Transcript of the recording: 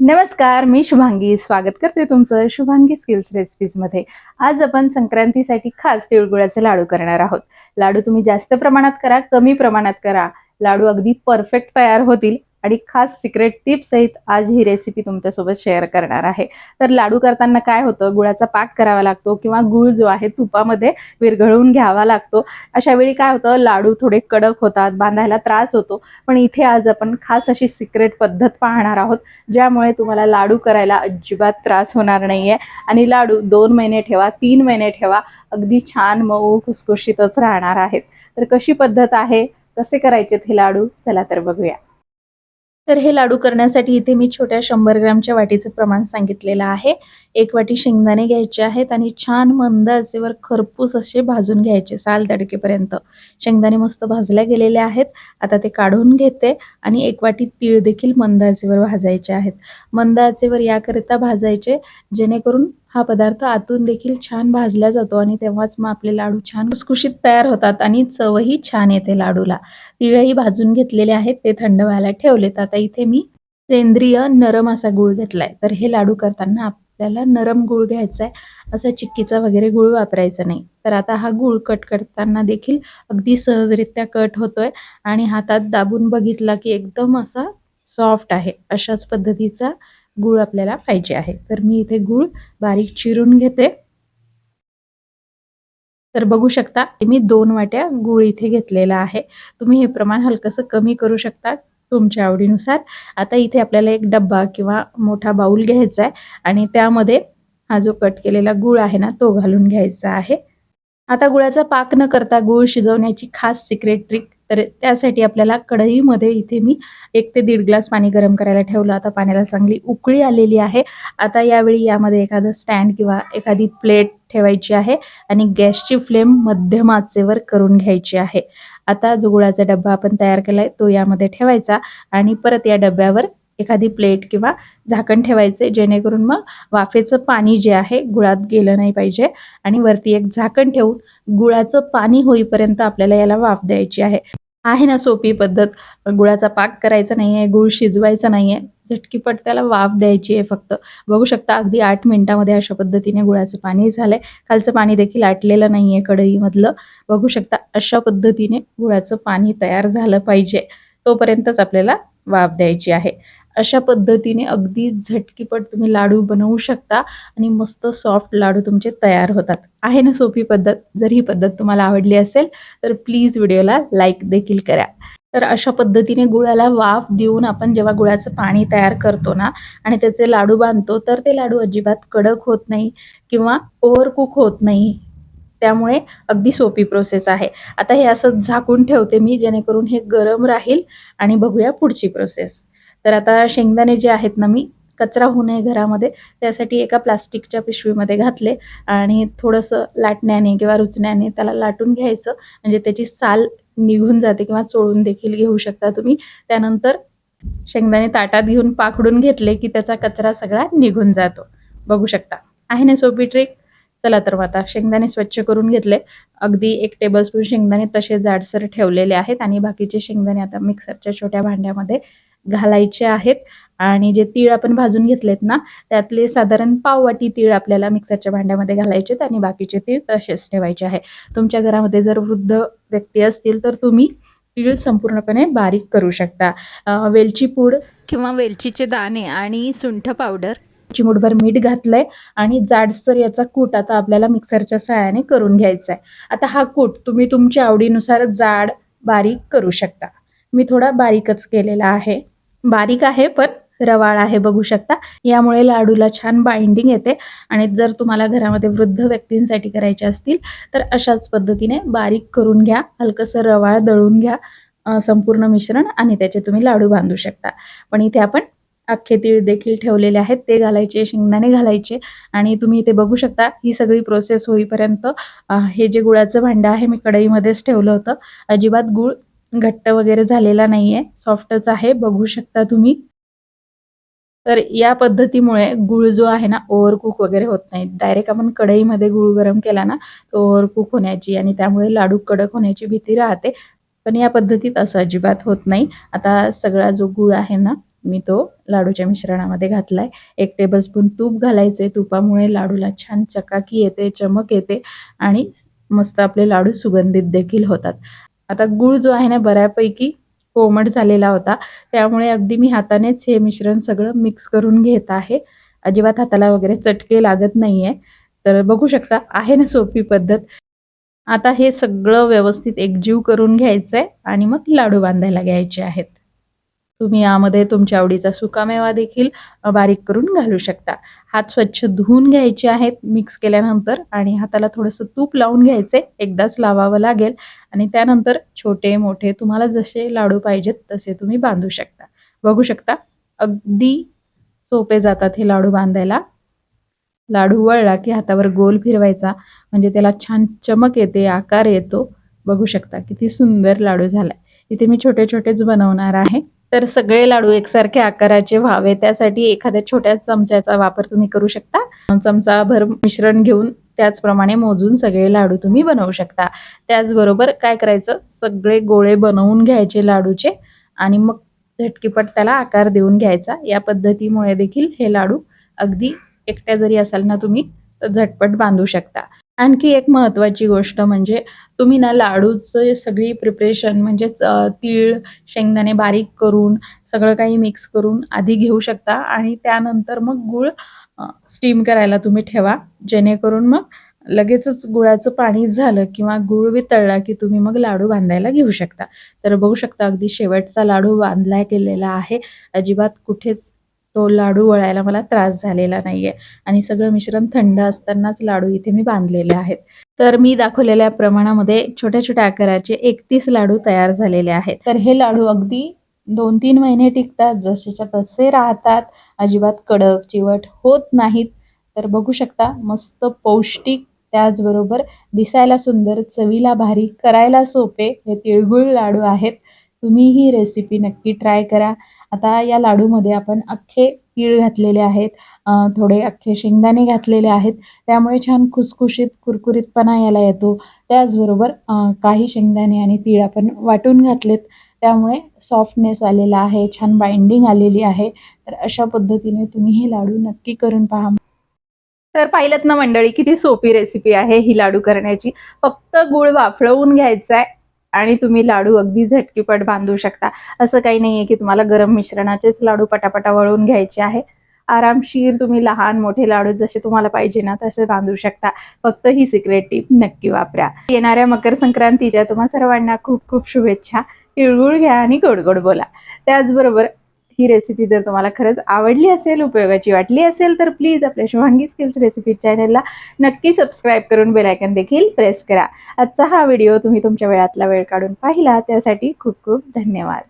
नमस्कार, मी शुभांगी स्वागत करते तुमचं शुभांगी स्किल्स रेसिपीजमध्ये। आज आपण संक्रांतीसाठी खास तिळगुळाचे लाडू करणार आहोत। लाडू तुम्ही जास्त प्रमाणात करा, कमी प्रमाणात करा, लाडू अगदी परफेक्ट तयार होतील आणि खास सिक्रेट टिप्स सहित आज ही रेसिपी तुमच्यासोबत शेअर करणार आहे। तर लाडू करताना काय होतं, गुळाचा पाक करावा लागतो किंवा गुळ जो आहे तुपामध्ये विरघळवून घ्यावा लागतो। अशा वेळी काय होतं, लाडू थोडे कडक होतात, बांधायला त्रास होतो। पण इथे आज आपण खास अशी सिक्रेट पद्धत पाहणार आहोत ज्यामुळे तुम्हाला लाडू करायला अजिबात त्रास होणार नाहीये आणि लाडू 2 महिने ठेवा, 3 महिने ठेवा, अगदी छान मऊ खुसखुशीतच राहणार आहेत। तर कशी पद्धत आहे, कसे करायचे हे लाडू, चला तर बघूया। तर हे लाडू करण्यासाठी इथे मी छोट्या 100 ग्रॅमच्या वाटीचं प्रमाण सांगितलेलं आहे। 1 वाटी शेंगदाणे घ्यायचे आहेत आणि छान मंद आचेवर खरपूस असे भाजून घ्यायचे साल तडकेपर्यंत। शेंगदाणे मस्त भाजल्या गेलेले आहेत। आता ते काढून घेते आणि 1 वाटी तीळ देखील मंद आचेवर भाजायचे आहेत। मंद आचेवर याकरिता भाजायचे जेणेकरून हा पदार्थ आतून देखील छान भाजला जातो आणि तेव्हाच मग आपले लाडू छान खुसखुशीत तयार होतात आणि चवही छान येते लाडूला। तीळही भाजून घेतलेले आहेत, ते थंड व्हायला ठेवलेत। आता इथे मी सेंद्रिय नरम असा गूळ घेतलाय। तर हे लाडू करताना आपल्याला नरम गूळ घ्यायचा आहे, असा चिक्कीचा वगैरे गूळ वापरायचा नाही। तर आता हा गूळ कट करताना देखील अगदी सहजरित्या कट होतोय आणि हातात दाबून बघितला की एकदम असा सॉफ्ट आहे। अशाच पद्धतीचा गूळ आपल्याला पाहिजे आहे। तर मी इथे गूळ बारीक चिरून घेते। तर बघू शकता मी 2 वाट्या गूळ इथे घेतलेला आहे। तुम्ही हे प्रमाण हलकसं कमी करू शकता तुमच्या आवडीनुसार। आता इथे आपल्याला एक डब्बा किंवा मोठा बाउल घ्यायचा आहे आणि त्यामध्ये हा जो कट केलेला गूळ आहे ना, तो घालून घ्यायचा आहे। आता गुळाचा पाक न करता गूळ शिजवण्याची खास सिक्रेट ट्रिक, तर त्यासाठी आपल्याला कढईमध्ये इथे मी 1 ते 1.5 ग्लास पाणी गरम करायला ठेवलं। आता पाण्याला चांगली उकळी आलेली आहे। आता यावेळी यामध्ये एखादं स्टँड किंवा एखादी प्लेट ठेवायची आहे आणि गॅसची फ्लेम मध्यम आचेवर करून घ्यायची आहे। आता जो गुळाचा डब्बा आपण तयार केलाय तो यामध्ये ठेवायचा आणि परत या डब्यावर एखादी प्लेट किंवा झाकण ठेवायचे जेणेकरून मग वाफेचं पाणी जे आहे गुळात गेलं नाही पाहिजे आणि वरती एक झाकण ठेवून गुळाचं पाणी होईपर्यंत आपल्याला याला वाफ द्यायची आहे। आहे ना सोपी पद्धत, गुळाचा पाक करायचा नाहीये, गुळ शिजवायचा नाहीये, झटकीपट त्याला वाफ द्यायची आहे फक्त। बघू शकता अगदी 8 मिनिटांमध्ये अशा पद्धतीने गुळाचं पाणी झालंय। खालचं पाणी देखील आटलेलं नाहीये कढईमधलं। बघू शकता अशा पद्धतीने गुळाचं पाणी तयार झालं पाहिजे, तोपर्यंतच आपल्याला वाफ द्यायची आहे। अशा पद्धतीने अगदी झटकीपट तुम्ही लाडू बनवू शकता आणि मस्त सॉफ्ट लाडू तुमचे तयार होतात। आहे ना सोपी पद्धत। जर ही पद्धत तुम्हाला आवडली असेल तर प्लीज व्हिडिओला लाईक देखील करा। तर अशा पद्धतीने गुळाला वाफ देऊन आपण जेव्हा गुळाचं पाणी तयार करतो ना आणि त्याचे लाडू बांधतो, तर ते लाडू अजिबात कडक होत नाही किंवा ओव्हरकुक होत नाही। त्यामुळे अगदी सोपी प्रोसेस आहे। आता हे असं झाकून ठेवते मी जेणेकरून हे गरम राहील आणि बघूया पुढची प्रोसेस। तर आता शेंगदाणे जे आहेत ना, मी कचरा होऊ नये घरामध्ये त्यासाठी एका प्लास्टिकच्या पिशवीमध्ये घातले आणि थोडंसं लाटण्याने किंवा रुचण्याने त्याला लाटून घ्यायचं, म्हणजे त्याची साल निघून जाते किंवा चोळून देखील घेऊ शकता तुम्ही। त्यानंतर शेंगदाणे ताटात घेऊन पाखडून घेतले की त्याचा कचरा सगळा निघून जातो। बघू शकता आहे ना सोपी ट्रिक। चला तर मग आता शेंगदाणे स्वच्छ करून घेतले। अगदी 1 टेबलस्पून शेंगदाणे तसे जाडसर ठेवलेले आहेत आणि बाकीचे शेंगदाणे आता मिक्सरच्या छोट्या भांड्यामध्ये घालायचे आहेत आणि जे तीळ आपण भाजून घेतलेत ना, त्यातले साधारण पाव वाटी तीळ आपल्याला मिक्सरच्या भांड्यामध्ये घालायचेत आणि बाकीचे तीळ तसेच ठेवायचे आहे। तुमच्या घरामध्ये जर वृद्ध व्यक्ती असतील तर तुम्ही तीळ संपूर्णपणे बारीक करू शकता। वेलची पूड किंवा वेलचीचे दाणे आणि सुंठ पावडर, चिमूटभर मीठ घातलंय आणि जाडसर याचा कूट आता आपल्याला मिक्सरच्या सहाय्याने करून घ्यायचा आहे। आता हा कूट तुम्ही तुमच्या आवडीनुसार जाड बारीक करू शकता। मी थोडा बारीकच केलेला आहे। बारीक आहे पण रवाळ आहे, बघू शकता। यामुळे लाडूला छान बाइंडिंग येते आणि जर तुम्हाला घरामध्ये वृद्ध व्यक्तींसाठी करायचे असतील तर अशाच पद्धतीने बारीक करून घ्या, हलकसं रवाळ दळून घ्या संपूर्ण मिश्रण आणि त्याचे तुम्ही लाडू बांधू शकता। पण इथे आपण अख्खे तीळ देखील ठेवलेले आहेत, ते घालायचे, शेंगदाणे घालायचे आणि तुम्ही इथे बघू शकता ही सगळी प्रोसेस होईपर्यंत हे जे गुळाचं भांडं आहे मी कढईमध्येच ठेवलं होतं। अजिबात गूळ घट्ट वगैरे झालेला नाहीये, सॉफ्टच आहे, बघू शकता तुम्ही। तर या पद्धतीमुळे गूळ जो आहे ना ओव्हरकुक वगैरे होत नाही। डायरेक्ट आपण कढईमध्ये गूळ गरम केला ना, तो ओव्हरकुक होण्याची आणि त्यामुळे लाडू कडक होण्याची भीती राहते। पण या पद्धतीत असं अजिबात होत नाही। आता सगळा जो गूळ आहे ना मी तो लाडूच्या मिश्रणामध्ये घातला आहे. 1 टेबलस्पून तूप घालायचे. तुपामुळे लाडूला छान चकाकी येते, चमक येते आणि मस्त आपले लाडू सुगंधित देखील होतात. आता गूळ जो आहे ना बऱ्यापैकी कोमट झालेला होता, त्यामुळे अगदी मी हातानेच हे मिश्रण सगळं मिक्स करून घेत आहे. अजिबात हाताला वगैरे चटके लागत नाहीये. तर बघू शकता आहे ना सोपी पद्धत. आता हे सगळं व्यवस्थित एकजीव करून घ्यायचंय आणि मग लाडू बांधायला घ्यायचे आहेत. तुम्ही यामध्ये तुमच्या आवडीचा सुकामेवा देखील बारीक करून घालू शकता. हात स्वच्छ धुवून घ्यायचे आहेत मिक्स केल्यानंतर आणि हाताला थोडंसं तूप लावून घ्यायचे. एकदाच लावावं लागेल आणि त्यानंतर छोटे मोठे तुम्हाला जसे लाडू पाहिजेत तसे तुम्ही बांधू शकता. बघू शकता अगदी सोपे जातात हे लाडू बांधायला. लाडू वळला की हातावर गोल फिरवायचा म्हणजे त्याला छान चमक येते, आकार येतो. बघू शकता किती सुंदर लाडू झालाय. इथे मी छोटे छोटेच बनवणार आहे. तर सगळे लाडू एकसारख्या आकाराचे व्हावे त्यासाठी एखाद्या छोट्या चमच्याचा वापर तुम्ही करू शकता. चमचाभर मिश्रण घेऊन त्याचप्रमाणे मोजून सगळे लाडू तुम्ही बनवू शकता. त्याचबरोबर काय करायचं, सगळे गोळे बनवून घ्यायचे लाडूचे आणि मग झटकीपट त्याला आकार देऊन घ्यायचा. या पद्धतीमुळे देखील हे लाडू अगदी एकट्या जरी असाल ना तुम्ही तर झटपट बांधू शकता. आणखी एक महत्त्वाची गोष्ट म्हणजे तुम्ही ना लाडूचं सगळी प्रिपरेशन म्हणजेच तीळ, शेंगदाणे बारीक करून सगळं काही मिक्स करून आधी घेऊ शकता आणि त्यानंतर मग गूळ स्टीम करायला तुम्ही ठेवा. जेणेकरून मग लगेचच गुळाचं पाणी झालं किंवा गूळ वितळला की तुम्ही मग लाडू बांधायला घेऊ शकता. तर बघू शकता अगदी शेवटचा लाडू बांधला गेलेला आहे. अजिबात कुठेच तो लाडू वळायला मला त्रास झालेला नाहीये आणि सगळं मिश्रण थंड असतानाच लाडू इथे मी बांधलेले आहेत. तर मी दाखवलेल्या प्रमाणामध्ये छोट्या छोट्या आकाराचे 31 लाडू तयार झालेले आहेत. तर हे लाडू अगदी 2-3 महिने टिकतात, जसेच्या तसे राहतात, अजिबात कडक चिवट होत नाहीत. तर बघू शकता मस्त पौष्टिक त्याचबरोबर दिसायला सुंदर, चवीला भारी, करायला सोपे हे तिळगुळ लाडू आहेत. तुम्ही ही रेसिपी नक्की ट्राय करा. आता या लाडूमध्ये आपण अख्खे तीळ घातलेले आहेत, थोडे अख्खे शेंगदाणे घातलेले आहेत. त्यामुळे छान खुसखुशीत कुरकुरीतपणा याला येतो. त्याचबरोबर काही शेंगदाणे आणि तीळ आपण वाटून घातलेत त्यामुळे सॉफ्टनेस आलेला आहे, छान बाइंडिंग आलेली आहे. तर अशा पद्धतीने तुम्ही हे लाडू नक्की करून पहा. तर पाहिलत ना मंडळी किती सोपी रेसिपी आहे ही लाडू करण्याची. फक्त गूळ वाफळवून घ्यायचा आहे आणि तुम्ही लाडू अगदी झटकीपट बांधू शकता. असं काही नाहीये की तुम्हाला गरम मिश्रणाचेच लाडू पटापटा वळून घ्यायचे आहे. आरामशीर तुम्ही लहान मोठे लाडू जसे तुम्हाला पाहिजे ना तसे बांधू शकता. फक्त ही सिक्रेट टिप नक्की वापरा. येणाऱ्या मकर संक्रांतीच्या तुम्हा सर्वांना खूप खूप शुभेच्छा. तिळगुळ घ्या आणि गोड गोड बोला. त्याचबरोबर ही रेसिपी जर तुम्हाला खरंच आवडली असेल, उपयोगाची वाटली असेल तर प्लीज आपल्या शुभांगी स्किल्स रेसिपी चॅनलला नक्की सबस्क्राईब करून बेल आयकॉन देखील प्रेस करा. आजचा हा व्हिडिओ तुम्ही तुमच्या वेळातला वेळ काढून पाहिला त्यासाठी खूप खूप धन्यवाद.